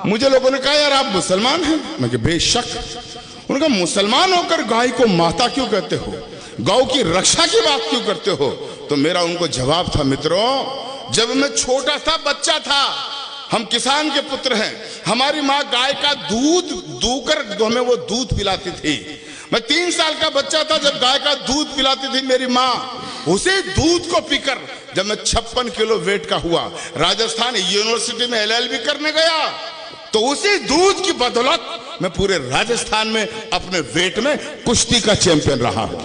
मुझे लोगों ने कहा यार आप मुसलमान हैं? मैं कहा बेशक। उन्होंने कहा मुसलमान होकर गाय को माता क्यों कहते हो, गौ की रक्षा की बात क्यों करते हो? तो मेरा उनको जवाब था, मित्रों जब मैं छोटा था, बच्चा था, हम किसान के पुत्र हैं, हमारी माँ गाय का दूध दूकर हमें वो दूध पिलाती थी। मैं 3 साल का बच्चा था जब गाय का दूध पिलाती थी मेरी माँ। उसी दूध को पीकर जब मैं 56 किलो वेट का हुआ, राजस्थान यूनिवर्सिटी में LLB करने गया, तो उसी दूध की बदौलत मैं पूरे राजस्थान में अपने वेट में कुश्ती का चैंपियन रहा हूं।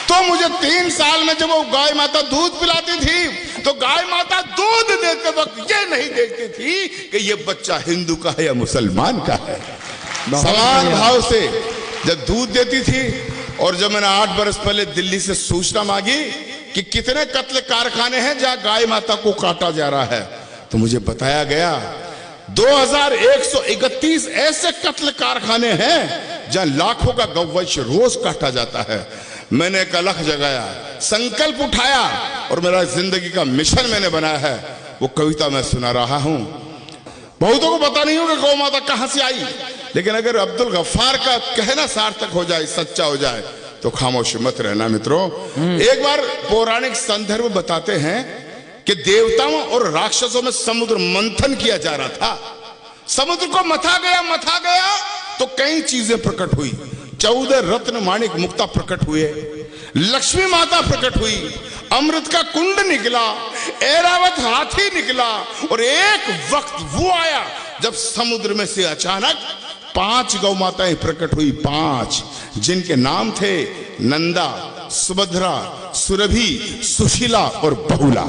तो मुझे 3 साल में जब वो गाय माता दूध पिलाती थी, तो गाय माता दूध देते वक्त ये नहीं देखती थी कि ये बच्चा हिंदू का है या मुसलमान का है। समान भाव से जब दूध देती थी, और जब मैंने 8 बरस पहले दिल्ली से सूचना मांगी कि कितने कत्ल कारखाने हैं जहां गाय माता को काटा जा रहा है, तो मुझे बताया गया 2131 ऐसे कत्ल कारखाने हैं जहां लाखों का गौवंश रोज काटा जाता है। मैंने एक अलख जगाया, संकल्प उठाया, और मेरा जिंदगी का मिशन मैंने बनाया है। वो कविता मैं सुना रहा हूं। बहुतों को पता नहीं होगा गौ माता कहां से आई, लेकिन अगर अब्दुल गफ्फार का कहना सार्थक हो जाए, सच्चा हो जाए, तो खामोश मत रहना मित्रों। एक बार पौराणिक संदर्भ बताते हैं कि देवताओं और राक्षसों में समुद्र मंथन किया जा रहा था। समुद्र को मथा गया तो कई चीजें प्रकट हुई। 14 रत्न माणिक मुक्ता प्रकट हुए, लक्ष्मी माता प्रकट हुई, अमृत का कुंड निकला, ऐरावत हाथी निकला, और एक वक्त वो आया जब समुद्र में से अचानक 5 गौ माताएं प्रकट हुई। 5 जिनके नाम थे नंदा, सुभद्रा, सुरभि, सुशीला और बहुला।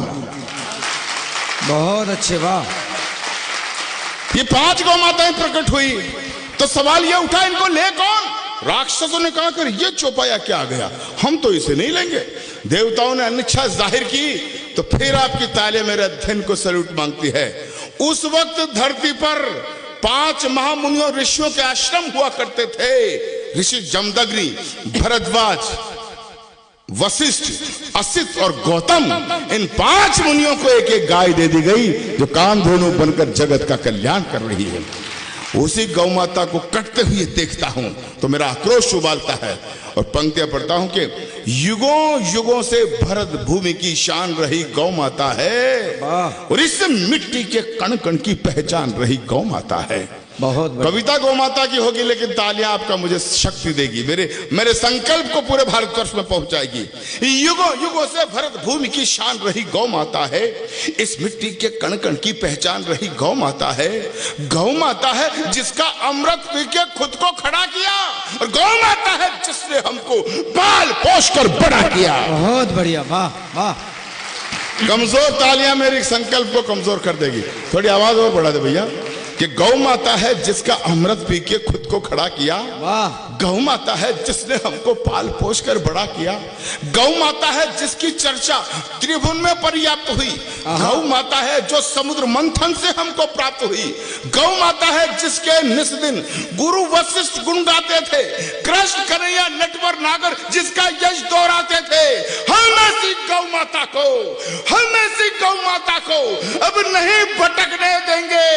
बहुत अच्छे, वाह। ये 5 गौ माताएं प्रकट हुई, तो सवाल ये उठा इनको ले कौन? राक्षसों ने कहा कर ये चौपाया क्या आ गया, हम तो इसे नहीं लेंगे। देवताओं ने अनिच्छा जाहिर की, तो फिर आपकी ताले मेरे अध्ययन को सैल्यूट मांगती है। उस वक्त धरती पर 5 महामुनियों ऋषियों के आश्रम हुआ करते थे। ऋषि जमदग्नि, भरद्वाज, वशिष्ठ, असित और गौतम, इन 5 मुनियों को एक एक गाय दे दी गई जो कामधेनु बनकर जगत का कल्याण कर रही है। उसी गौ माता को कटते हुए देखता हूं तो मेरा आक्रोश उबालता है, और पंक्तियां पढ़ता हूं कि युगों युगों से भरत भूमि की शान रही गौ माता है, और इस मिट्टी के कण कण की पहचान रही गौ माता है। बहुत कविता गौ माता की होगी, लेकिन तालियां आपका मुझे शक्ति देगी, मेरे संकल्प को पूरे भारतवर्ष में पहुंचाएगी। युगों युगों से भरत भूमि की शान रही गौ माता है, इस मिट्टी के कण कण की पहचान रही गौ माता है। गौ माता है जिसका अमृत पी के खुद को खड़ा किया, और गौ माता है जिसने हमको पाल पोष कर बड़ा किया। बहुत बढ़िया, वाह वाह। कमजोर तालियां मेरे संकल्प को कमजोर कर देगी। थोड़ी आवाज और बढ़ा दे भैया। कि गौ माता है जिसका अमृत पी के खुद को खड़ा किया। वाह। गौ माता है जिसने हमको पाल पोष कर बड़ा किया। गौ माता है जिसकी चर्चा त्रिभुवन में पर्याप्त हुई। गौ माता है जो समुद्र मंथन से हमको प्राप्त हुई। गौ माता है जिसके निस दिन गुरु वशिष्ठ गुण गाते थे। कृष्ण कन्हैया नटवर नागर जिसका यश दोहराते थे। हम ऐसी गौ माता को, हम ऐसी गौ माता को अब नहीं भटकने देंगे,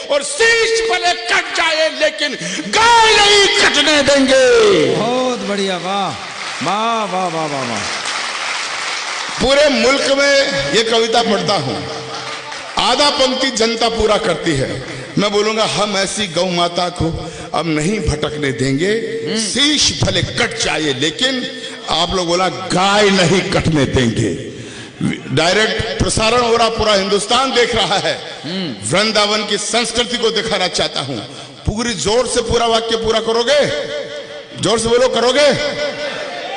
और शीश भले कट जाए लेकिन गाय नहीं कटने देंगे। बहुत बढ़िया, वाह वाह वाह वाह वाह वाह। पूरे मुल्क में ये कविता पढ़ता हूं, आधा पंक्ति जनता पूरा करती है। मैं बोलूंगा हम ऐसी गौ माता को अब नहीं भटकने देंगे, शीश भले कट जाए लेकिन, आप लोग बोला गाय नहीं कटने देंगे। डायरेक्ट प्रसारण हो रहा, पूरा हिंदुस्तान देख रहा है। वृंदावन की संस्कृति को दिखाना चाहता हूं। पूरी जोर से पूरा वाक्य पूरा करोगे? जोर से बोलो, करोगे?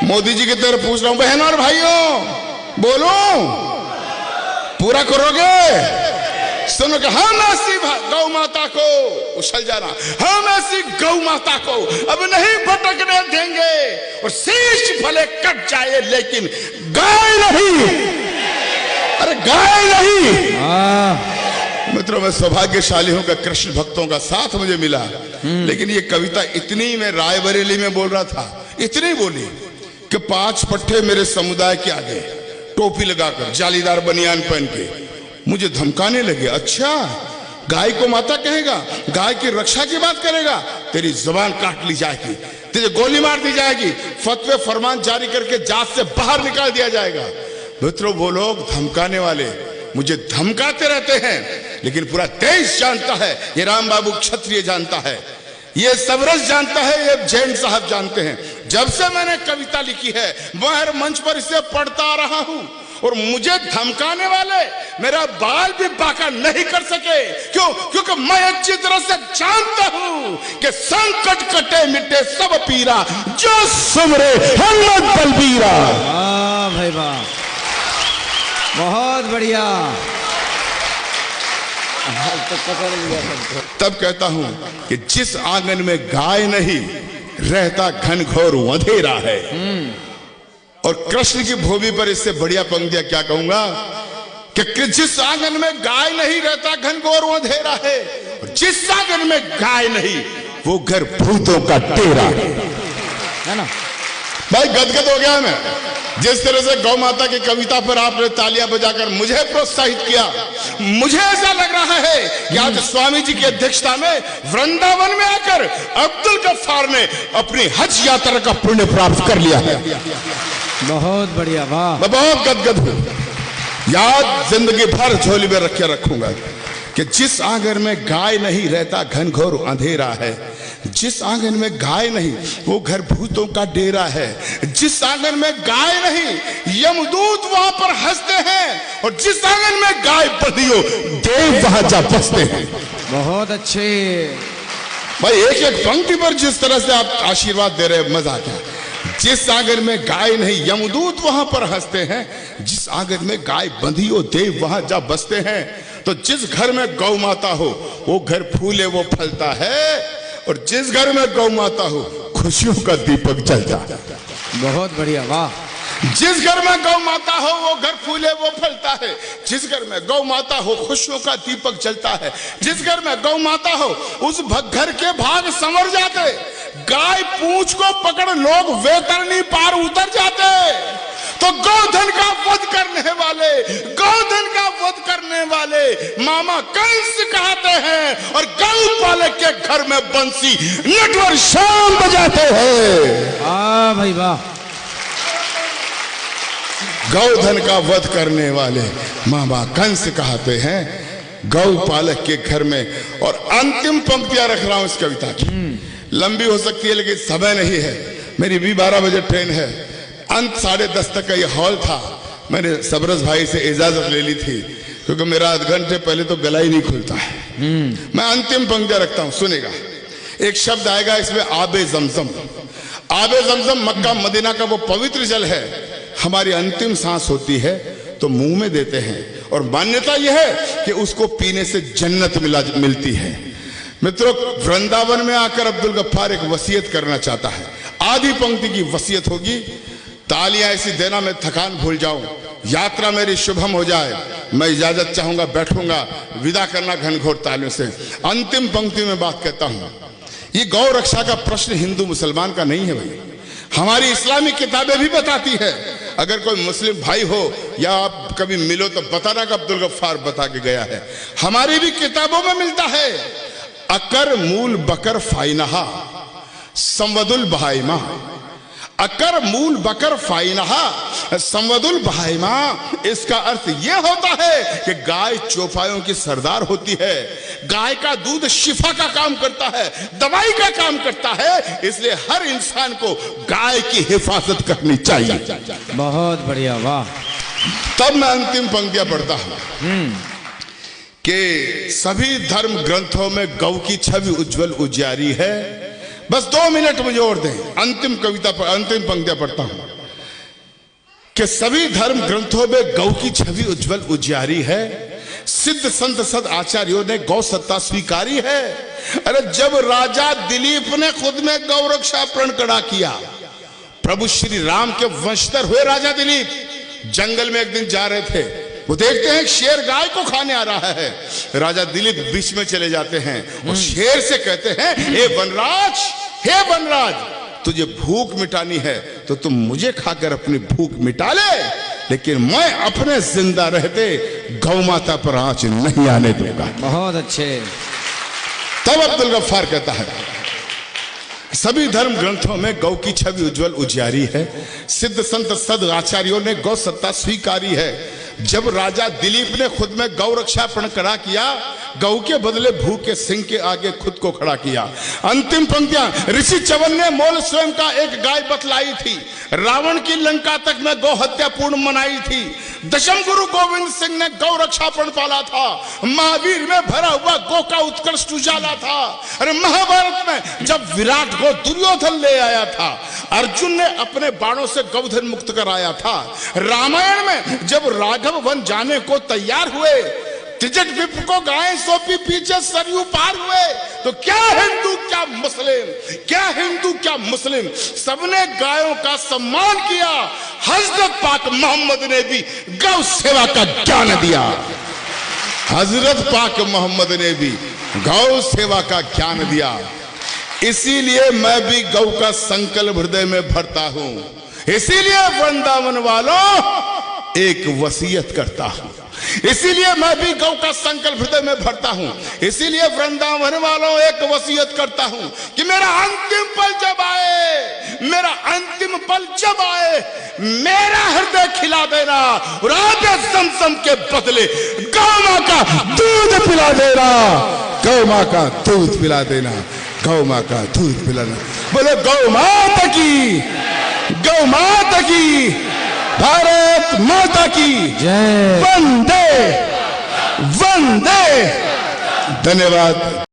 मोदी जी की तरह पूछ रहा हूं, बहनों और भाइयों बोलो, पूरा करोगे? सुनो कि हम ऐसी गौ माता को, उछल जाना, हम ऐसी गौ माता को अब नहीं भटकने देंगे, और शीश भले कट जाए लेकिन गाय नहीं। अरे गाय नहीं। मित्रों, मैं सौभाग्यशाली हूं कि कृष्ण भक्तों का साथ मुझे मिला। लेकिन ये कविता इतनी, मैं रायबरेली में बोल रहा था, इतनी बोली कि 5 पट्टे मेरे समुदाय के आगे टोपी लगाकर, जालीदार बनियान पहन के मुझे धमकाने लगे। अच्छा, गाय को माता कहेगा, गाय की रक्षा की बात करेगा, तेरी जुबान काट ली जाएगी, तुझे गोली मार दी जाएगी, फतवे फरमान जारी करके जात से बाहर निकाल दिया जाएगा। मित्रों, वो लोग धमकाने वाले मुझे धमकाते रहते हैं, लेकिन पूरा देश जानता है, ये राम बाबू क्षत्रिय जानता है, ये सबरस जानता है, ये जैन साहब जानते हैं। जब से मैंने कविता लिखी है मैं हर मंच पर इसे पढ़ता आ रहा हूं, और मुझे धमकाने वाले मेरा बाल भी बाका नहीं कर सके। क्यों? क्योंकि मैं अच्छी तरह से जानता हूं कि संकट कटे मिटे सब पीरा, जो सुमरे हनुमत बलबीरा। वाह भाई वाह, बहुत बढ़िया। तो पकड़ लिया सबको। तब कहता हूं कि जिस आंगन में गाय नहीं रहता घनघोर अंधेरा है। और कृष्ण की भूमि पर इससे बढ़िया पंक्तियां क्या कहूंगा कि जिस आंगन में गाय नहीं रहता घनघोर अंधेरा है, और जिस आंगन में गाय नहीं वो घर भूतों का डेरा है ना। भाई गदगद हो गया मैं, जिस तरह से गौ माता की कविता पर आपने तालियां बजाकर मुझे प्रोत्साहित किया। मुझे ऐसा लग रहा है कि आज स्वामी जी की अध्यक्षता में वृंदावन में आकर अब्दुल गफ्फार ने अपनी हज यात्रा का पुण्य प्राप्त कर लिया है। बहुत बढ़िया, वाह। मैं बहुत गदगद हूं, याद जिंदगी भर झोली में रखे रखूंगा कि जिस आंगन में गाय नहीं रहता घनघोर अंधेरा है, जिस आंगन में गाय नहीं वो घर भूतों का डेरा है, जिस आंगन में गाय नहीं यमदूत वहां पर हंसते हैं, और जिस आंगन में गाय बंधी हो देव वहां जा बसते हैं। बहुत अच्छे भाई, एक एक पंक्ति पर जिस तरह से आप आशीर्वाद दे रहे, मजा आ गया। जिस आंगन में गाय नहीं यमदूत वहां पर हंसते हैं, जिस आंगन में गाय बंधी हो देव वहां जा बसते हैं। तो जिस घर में गौ माता हो वो घर फूले वो फलता है, और जिस घर में गौ माता हो खुशियों का दीपक जलता है। बहुत बढ़िया, वाह। जिस घर में गौ माता हो वो घर फूले वो फलता है, जिस घर में गौ माता हो खुशियों का दीपक जलता है, जिस घर में गौ माता हो उस घर के भाग संवर जाते, गाय पूंछ को पकड़ लोग वैतरणी पार उतर जाते। तो गौधन का वध करने वाले, गौधन का वध करने वाले मामा कंस कहते हैं, और गौपालक के घर में बंसी नटवर शाम बजाते हैं। वाह भाई वाह। गौधन का वध करने वाले मामा कंस कहते हैं गौपालक के घर में। और अंतिम पंक्तियां रख रहा हूं इस कविता की, लंबी हो सकती है लेकिन समय नहीं है, मेरी भी 12 बजे ट्रेन है। अंत 10:30 तक का ये हॉल था। मैंने सबरस भाई से इजाजत ले ली थी, क्योंकि मेरा आध घंटे पहले तो गला ही नहीं खुलता है। मैं अंतिम पंक्तियां रखता हूं, सुनेगा। एक शब्द आएगा इसमें, आबे जमजम। आबे जमजम मक्का मदीना का वो पवित्र जल है, हमारी अंतिम सांस होती है तो मुंह में देते हैं, और मान्यता यह है कि उसको पीने से जन्नत मिलती है। मित्रों, वृंदावन में आकर अब्दुल गफ्फार एक वसीयत करना चाहता है। आधी पंक्ति की वसीयत होगी, तालियां ऐसी देना मैं थकान भूल जाऊं, यात्रा मेरी शुभम हो जाए। मैं इजाजत चाहूंगा, बैठूंगा, विदा करना घनघोर तालियों से। अंतिम पंक्ति में बात कहता हूं, ये गौ रक्षा का प्रश्न हिंदू मुसलमान का नहीं है भाई, हमारी इस्लामी किताबें भी बताती है। अगर कोई मुस्लिम भाई हो या आप कभी मिलो तो बताना कि अब्दुल गफ्फार बता के गया है। हमारी भी किताबों में मिलता है, अकर मूल बकर फाइनहा संवदुल बहाइमा। अकर मूल बकर फाइनहा संवदुल बहाइमा, इसका अर्थ यह होता है कि गाय चौपायों की सरदार होती है। गाय का दूध शिफा का काम करता है, दवाई का काम करता है, इसलिए हर इंसान को गाय की हिफाजत करनी चाहिए। बहुत बढ़िया, वाह। तब मैं अंतिम पंक्तियां पढ़ता हूं कि सभी धर्म ग्रंथों में गौ की छवि उज्जवल उजियारी है। बस 2 मिनट मुझे और दें, अंतिम कविता पर अंतिम पंक्तियां पढ़ता हूं कि सभी धर्म ग्रंथों में गौ की छवि उज्जवल उजियारी है। सिद्ध संत सद आचार्यों ने गौ सत्ता स्वीकारी है। अरे जब राजा दिलीप ने खुद में गौ रक्षा प्रण कड़ा किया, प्रभु श्री राम के वंशधर हुए राजा दिलीप जंगल में एक दिन जा रहे थे, वो देखते हैं शेर गाय को खाने आ रहा है। राजा दिलीप बीच में चले जाते हैं और शेर से कहते हैं, हे वनराज, तुझे भूख मिटानी है तो तुम मुझे खाकर अपनी भूख मिटा ले। लेकिन मैं अपने जिंदा रहते गौ माता पर आंच नहीं आने दूंगा। बहुत अच्छे। तब अब्दुल गफ्फार कहता है, सभी धर्म ग्रंथों में गौ की छवि उज्जवल उजियारी है। सिद्ध संत सद आचार्यों ने गौ सत्ता स्वीकारी है। जब राजा दिलीप ने खुद में गौ रक्षा प्रण खड़ा किया, गौ के बदले भूखे सिंह के आगे खुद को खड़ा किया। अंतिम पंक्तियां ऋषि चवन ने मोल स्वयं का एक गाय बतलाई थी। रावण की लंका तक में गौ हत्या पूर्ण मनाई थी। दशम गुरु गोविंद सिंह ने गौ रक्षा प्रण पाला था। महावीर में भरा हुआ गौ का उत्कृष्ट उजाला था। अरे महाभारत में जब विराट गौ दुर्योधन ले आया था, अर्जुन ने अपने बाणों से गौधन मुक्त कराया था। रामायण में जब राघव वन जाने को तैयार हुए, त्रिजट विप्र को गायें सौंपी, पीछे सरयू पार हुए, तो क्या हिंदू क्या मुस्लिम, क्या हिंदू क्या मुस्लिम, सबने गायों का सम्मान किया। हजरत पाक मोहम्मद ने भी गौ सेवा का ज्ञान दिया। हजरत पाक मोहम्मद ने भी गौ सेवा का ज्ञान दिया। इसीलिए मैं भी गौ का संकल्प हृदय में भरता हूं। इसीलिए वृंदावन वालों एक वसीयत करता हूं। इसीलिए मैं भी गौ का संकल्प हृदय में भरता हूं। इसीलिए वृंदावन वालों एक वसीयत करता हूं कि मेरा अंतिम पल जब आए, मेरा अंतिम पल जब आए, मेरा हृदय खिला देना और आधे समसम के बदले गौ मां का दूध पिला देना। गौ मां का दूध पिला देना। गौ मां का दूध पिलाना। बोले गौ माता की, गौ माता की, भारत माता की जय। वंदे वंदे। धन्यवाद।